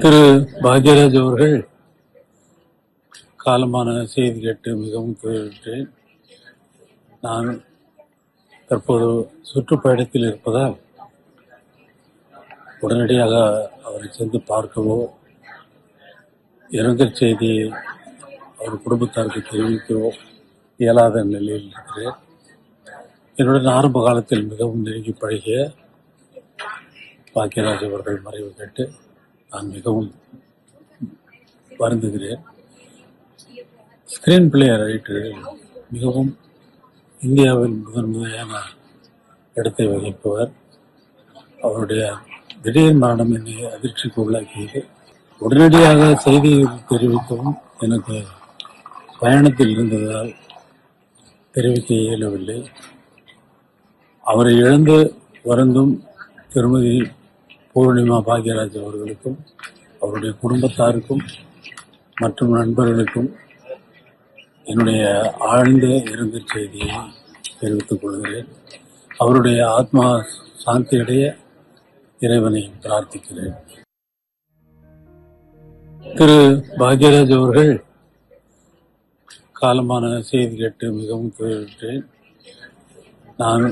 திரு பாக்யராஜ் அவர்கள் காலமான செய்தி கேட்டு மிகவும் துயருற்றேன். நான் தற்போது சுற்றுப்பயணத்தில் இருப்பதால் உடனடியாக அவரை சென்று பார்க்கவோ இரங்கல் செய்தியை அவர் குடும்பத்தாருக்கு தெரிவிக்கவோ இயலாத நிலையில் இருக்கிறேன். என்னுடன் ஆரம்ப காலத்தில் மிகவும் நெருங்கி பழகிய பாக்யராஜ் அவர்கள் மறைவு கேட்டு நான் மிகவும் வருந்துகிறேன். ஸ்கிரீன் பிளே ரைட்டர் மிகவும் இந்தியாவில் முதன்மையான இடத்தை வகிப்பவர். அவருடைய திடீர் மரணம் என்னை அதிர்ச்சிக்கு உள்ளாக்கியது. உடனடியாக செய்தியை தெரிவிக்கவும் எனக்கு பயணத்தில் இருந்ததால் தெரிவிக்க இயலவில்லை. அவரை இழந்து வருந்தும் திருமதி பூர்ணிமா பாக்யராஜ் அவர்களுக்கும் அவருடைய குடும்பத்தாருக்கும் மற்றும் நண்பர்களுக்கும் என்னுடைய ஆழ்ந்த இரங்கல் செய்தியை தெரிவித்துக் கொள்கிறேன். அவருடைய ஆத்மா சாந்தியடைய இறைவனை பிரார்த்திக்கிறேன். திரு பாக்யராஜ் அவர்கள் காலமான செய்தி கேட்டு மிகவும் துயருற்றேன். நான்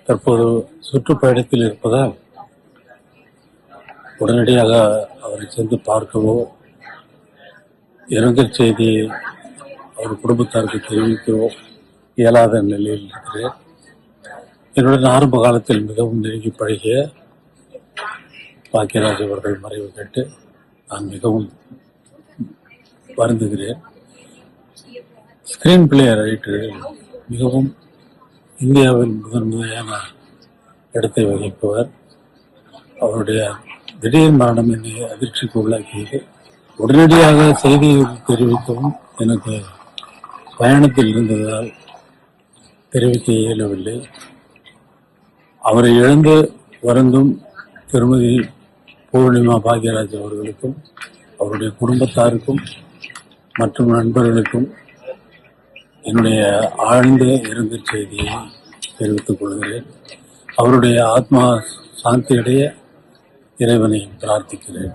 தற்போது சுற்றுப்பயணத்தில் இருப்பதால் உடனடியாக அவரை சென்று பார்க்கவோ இரங்கல் செய்தியை அவர் குடும்பத்தாருக்கு தெரிவிக்கவோ இயலாத நிலையில் இருக்கிறேன். என்னுடன் ஆரம்ப காலத்தில் மிகவும் நெருங்கி பழகிய பாக்யராஜ் அவர்கள் மறைவு கேட்டு நான் மிகவும் வருந்துகிறேன். ஸ்கிரீன் பிளே ரைட்டர் மிகவும் இந்தியாவில் முதன்மையான இடத்தை வகிப்பவர். அவருடைய திடீர் மரணம் என்னை அதிர்ச்சிக்கு உள்ளாக்கியது. உடனடியாக செய்தியை தெரிவிக்கவும் எனக்கு பயணத்தில் இருந்ததால் தெரிவிக்க இயலவில்லை. அவரை இழந்து வருந்தும் திருமதி பூர்ணிமா பாக்யராஜ் அவர்களுக்கும் அவருடைய குடும்பத்தாருக்கும் மற்றும் நண்பர்களுக்கும் என்னுடைய ஆழ்ந்த இரங்கல் செய்தியை தெரிவித்துக் கொள்கிறேன். அவருடைய ஆத்மா சாந்தியடைய இறைவனை பிரார்த்திக்கிறேன்.